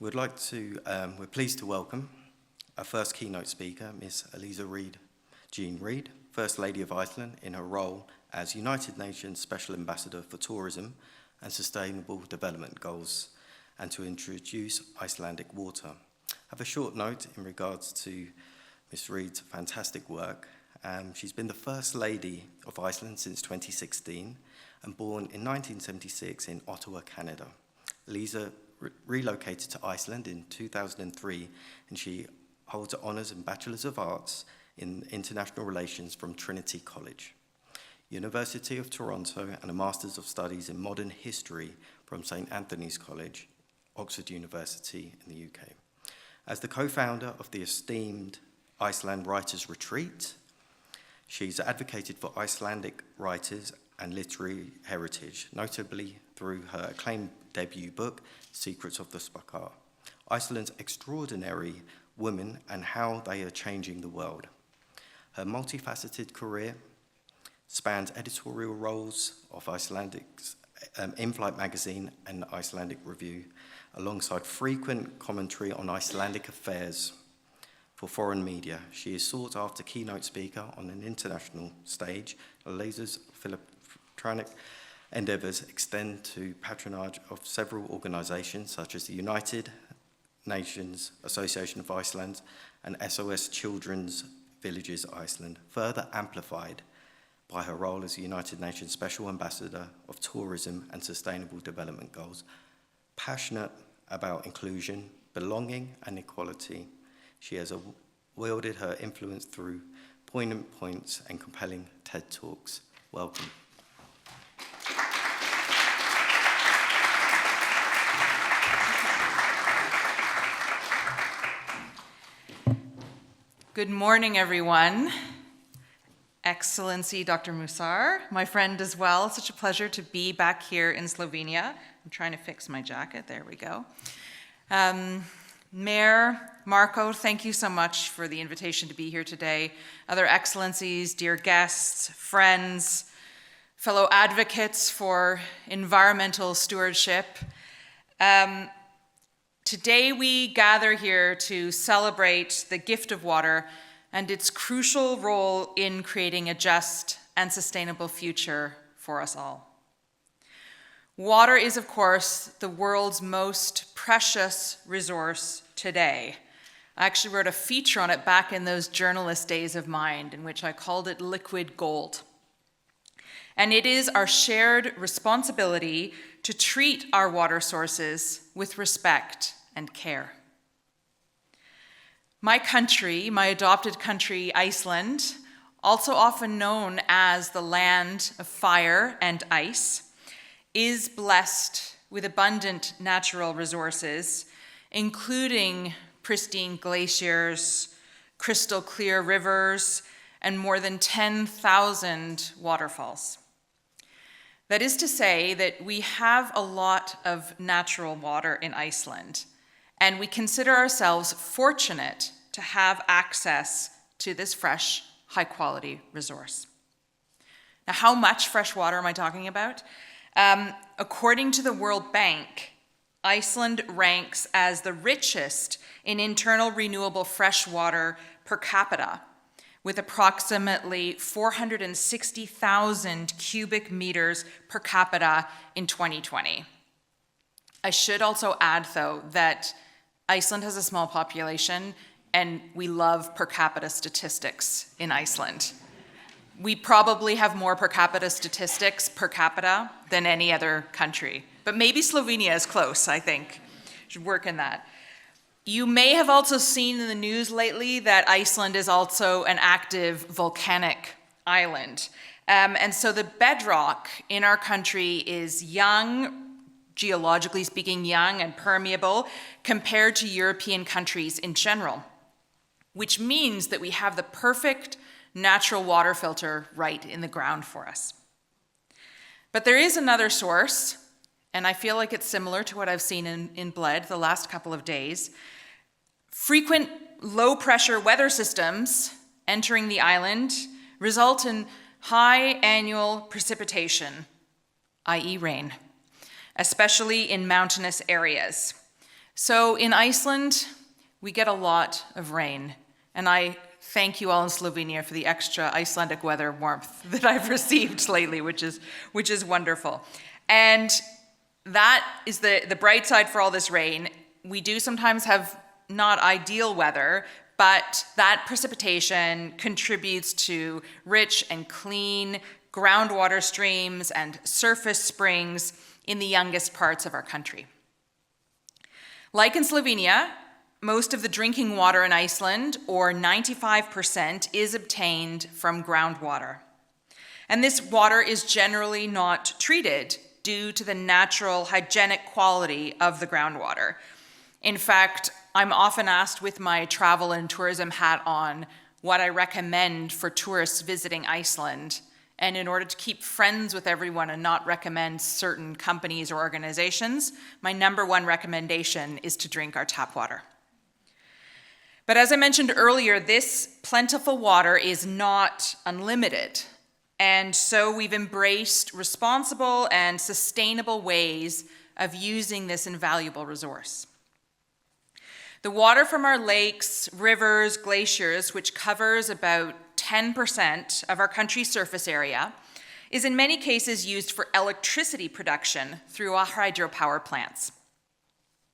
We're pleased to welcome our first keynote speaker, Ms. Eliza Reid, First Lady of Iceland in her role as United Nations Special Ambassador for Tourism and Sustainable Development Goals, and to introduce Icelandic water. I have a short note in regards to Ms. Reid's fantastic work. She's been the First Lady of Iceland since 2016 and born in 1976 in Ottawa, Canada. Eliza relocated to Iceland in 2003, and she holds honours and Bachelors of Arts in International Relations from Trinity College, University of Toronto, and a Masters of Studies in Modern History from St Anthony's College, Oxford University in the UK. As the co-founder of the esteemed Iceland Writers' Retreat, she's advocated for Icelandic writers and literary heritage, notably through her acclaimed debut book, Secrets of the Spakar, Iceland's Extraordinary Women and How They Are Changing the World. Her multifaceted career spans editorial roles of Icelandic's In-Flight magazine and Icelandic Review, alongside frequent commentary on Icelandic affairs for foreign media. She is sought after keynote speaker on an international stage. Eliza's philanthropic endeavors extend to patronage of several organizations such as the United Nations Association of Iceland and SOS Children's Villages Iceland, further amplified by her role as the United Nations Special Ambassador of Tourism and Sustainable Development Goals. Passionate about inclusion, belonging, and equality, she has wielded her influence through poignant points and compelling TED Talks. Welcome. Good morning, everyone. Excellency Dr. Musar, my friend as well. Such a pleasure to be back here in Slovenia. I'm trying to fix my jacket. There we go. Mayor Marco, thank you so much for the invitation to be here today. Other excellencies, dear guests, friends, fellow advocates for environmental stewardship. Today we gather here to celebrate the gift of water and its crucial role in creating a just and sustainable future for us all. Water is, of course, the world's most precious resource today. I actually wrote a feature on it back in those journalist days of mine, in which I called it liquid gold. And it is our shared responsibility to treat our water sources with respect and care. My country, my adopted country, Iceland, also often known as the land of fire and ice, is blessed with abundant natural resources, including pristine glaciers, crystal clear rivers, and more than 10,000 waterfalls. That is to say that we have a lot of natural water in Iceland, and we consider ourselves fortunate to have access to this fresh, high-quality resource. Now, how much fresh water am I talking about? According to the World Bank, Iceland ranks as the richest in internal renewable fresh water per capita, with approximately 460,000 cubic meters per capita in 2020. I should also add, though, that Iceland has a small population, and we love per capita statistics in Iceland. We probably have more per capita statistics per capita than any other country. But maybe Slovenia is close, I think. Should work in that. You may have also seen in the news lately that Iceland is also an active volcanic island. And so the bedrock in our country is young, geologically speaking, young and permeable compared to European countries in general, which means that we have the perfect natural water filter right in the ground for us. But there is another source, and I feel like it's similar to what I've seen in Bled the last couple of days. Frequent low-pressure weather systems entering the island result in high annual precipitation, i.e. rain, especially in mountainous areas. So in Iceland, we get a lot of rain, and I thank you all in Slovenia for the extra Icelandic weather warmth that I've received lately, which is wonderful. And that is the bright side for all this rain. We do sometimes have not ideal weather, but that precipitation contributes to rich and clean groundwater streams and surface springs in the youngest parts of our country. Like in Slovenia, most of the drinking water in Iceland, or 95%, is obtained from groundwater. And this water is generally not treated due to the natural hygienic quality of the groundwater. In fact, I'm often asked with my travel and tourism hat on what I recommend for tourists visiting Iceland. And in order to keep friends with everyone and not recommend certain companies or organizations, my number one recommendation is to drink our tap water. But as I mentioned earlier, this plentiful water is not unlimited. And so we've embraced responsible and sustainable ways of using this invaluable resource. The water from our lakes, rivers, glaciers, which covers about 10% of our country's surface area, is in many cases used for electricity production through our hydropower plants.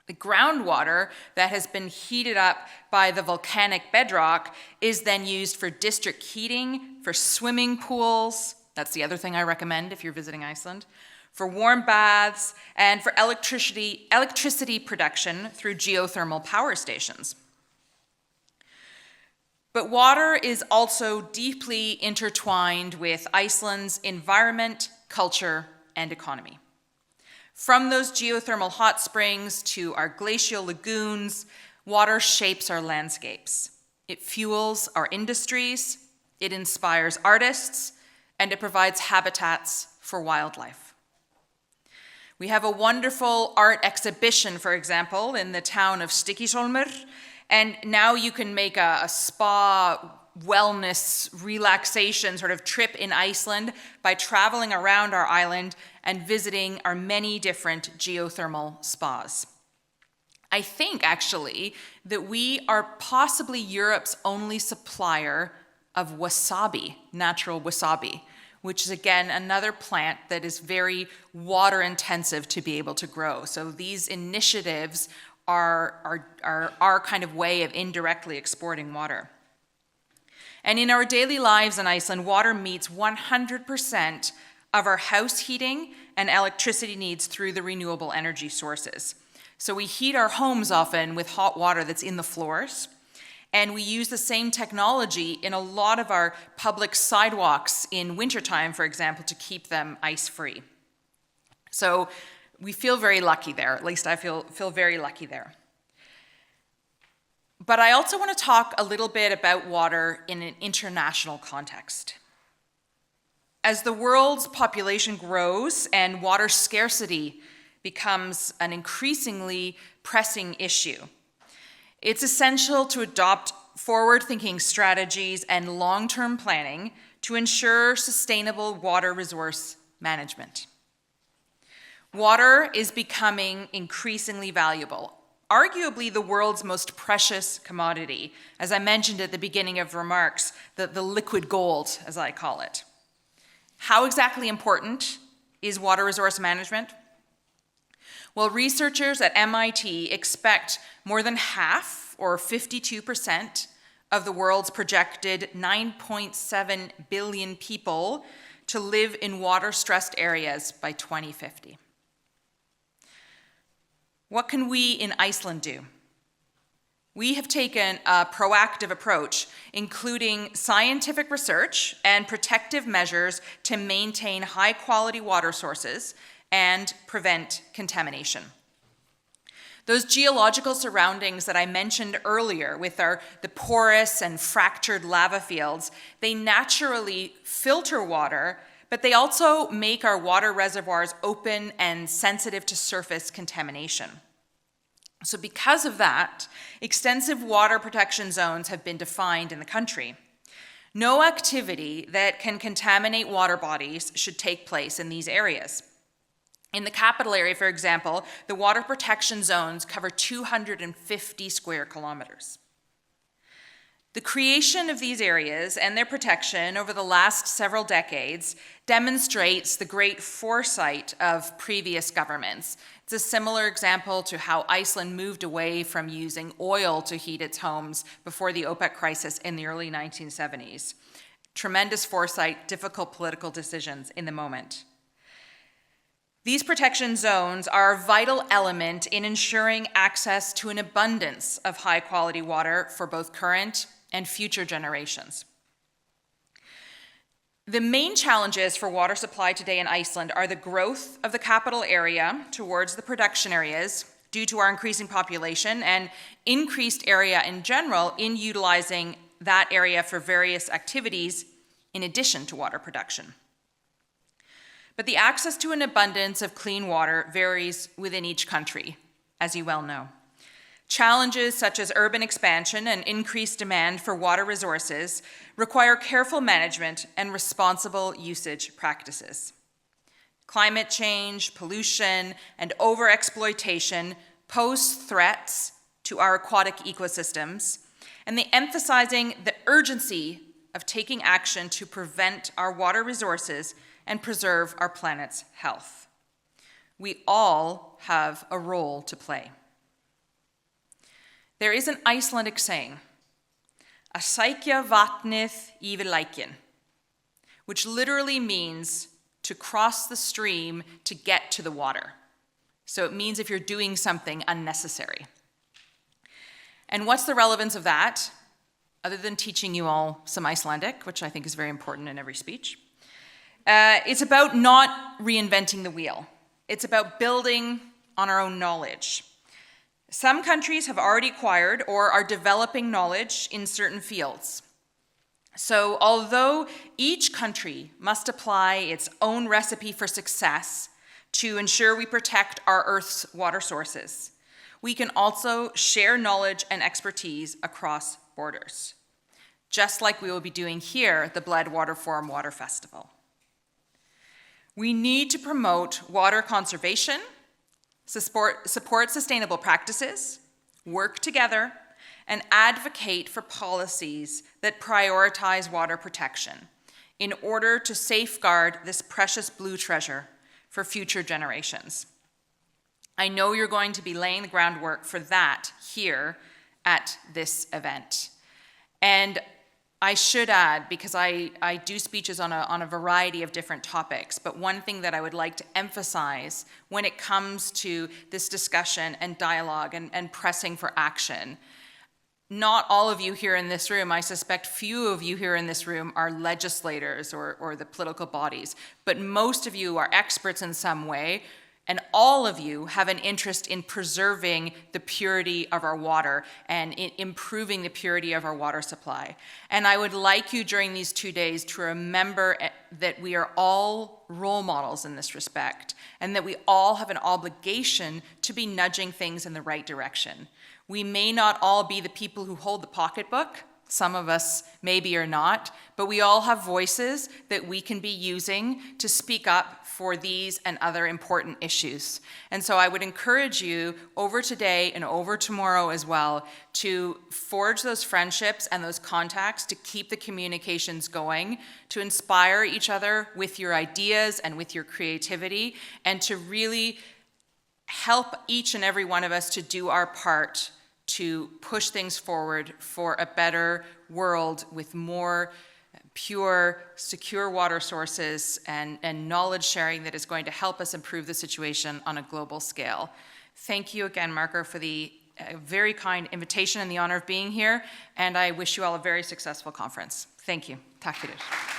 The groundwater that has been heated up by the volcanic bedrock is then used for district heating, for swimming pools, that's the other thing I recommend if you're visiting Iceland, for warm baths, and for electricity production through geothermal power stations. But water is also deeply intertwined with Iceland's environment, culture, and economy. From those geothermal hot springs to our glacial lagoons, water shapes our landscapes. It fuels our industries, it inspires artists, and it provides habitats for wildlife. We have a wonderful art exhibition, for example, in the town of Stykkishólmur, and now you can make a spa wellness relaxation sort of trip in Iceland by traveling around our island and visiting our many different geothermal spas. I think actually that we are possibly Europe's only supplier of wasabi, natural wasabi, which is again another plant that is very water intensive to be able to grow. So these initiatives are our kind of way of indirectly exporting water. And in our daily lives in Iceland, water meets 100% of our house heating and electricity needs through the renewable energy sources. So we heat our homes often with hot water that's in the floors, and we use the same technology in a lot of our public sidewalks in wintertime, for example, to keep them ice-free. So we feel very lucky there, at least I feel very lucky there. But I also want to talk a little bit about water in an international context. As the world's population grows and water scarcity becomes an increasingly pressing issue, it's essential to adopt forward-thinking strategies and long-term planning to ensure sustainable water resource management. Water is becoming increasingly valuable, arguably the world's most precious commodity, as I mentioned at the beginning of remarks, the liquid gold, as I call it. How exactly important is water resource management? Well, researchers at MIT expect more than half, or 52%, of the world's projected 9.7 billion people to live in water-stressed areas by 2050. What can we in Iceland do? We have taken a proactive approach, including scientific research and protective measures to maintain high-quality water sources and prevent contamination. Those geological surroundings that I mentioned earlier with the porous and fractured lava fields, they naturally filter water, but they also make our water reservoirs open and sensitive to surface contamination. So because of that, extensive water protection zones have been defined in the country. No activity that can contaminate water bodies should take place in these areas. In the capital area, for example, the water protection zones cover 250 square kilometers. The creation of these areas and their protection over the last several decades demonstrates the great foresight of previous governments. It's a similar example to how Iceland moved away from using oil to heat its homes before the OPEC crisis in the early 1970s. Tremendous foresight, difficult political decisions in the moment. These protection zones are a vital element in ensuring access to an abundance of high-quality water for both current and future generations. The main challenges for water supply today in Iceland are the growth of the capital area towards the production areas due to our increasing population and increased area in general in utilizing that area for various activities in addition to water production. But the access to an abundance of clean water varies within each country, as you well know. Challenges such as urban expansion and increased demand for water resources require careful management and responsible usage practices. Climate change, pollution, and overexploitation pose threats to our aquatic ecosystems, and they emphasizing the urgency of taking action to prevent our water resources and preserve our planet's health. We all have a role to play. There is an Icelandic saying, "Að sækja vatnið yfir lækinn," which literally means to cross the stream to get to the water. So it means if you're doing something unnecessary. And what's the relevance of that, other than teaching you all some Icelandic, which I think is very important in every speech? It's about not reinventing the wheel. It's about building on our own knowledge. Some countries have already acquired or are developing knowledge in certain fields. So although each country must apply its own recipe for success to ensure we protect our Earth's water sources, we can also share knowledge and expertise across borders, just like we will be doing here at the Bled Water Forum Water Festival. We need to promote water conservation, support sustainable practices, work together, and advocate for policies that prioritize water protection in order to safeguard this precious blue treasure for future generations. I know you're going to be laying the groundwork for that here at this event. And I should add, because I do speeches on a variety of different topics, but one thing that I would like to emphasize when it comes to this discussion and dialogue and pressing for action, not all of you here in this room, I suspect few of you here in this room are legislators or the political bodies, but most of you are experts in some way, and all of you have an interest in preserving the purity of our water and in improving the purity of our water supply. And I would like you during these 2 days to remember that we are all role models in this respect, and that we all have an obligation to be nudging things in the right direction. We may not all be the people who hold the pocketbook. Some of us maybe are not, but we all have voices that we can be using to speak up for these and other important issues. And so I would encourage you over today and over tomorrow as well to forge those friendships and those contacts, to keep the communications going, to inspire each other with your ideas and with your creativity, and to really help each and every one of us to do our part to push things forward for a better world with more pure, secure water sources and knowledge sharing that is going to help us improve the situation on a global scale. Thank you again, Marco, for the very kind invitation and the honor of being here, and I wish you all a very successful conference. Thank you. Takk fyrir.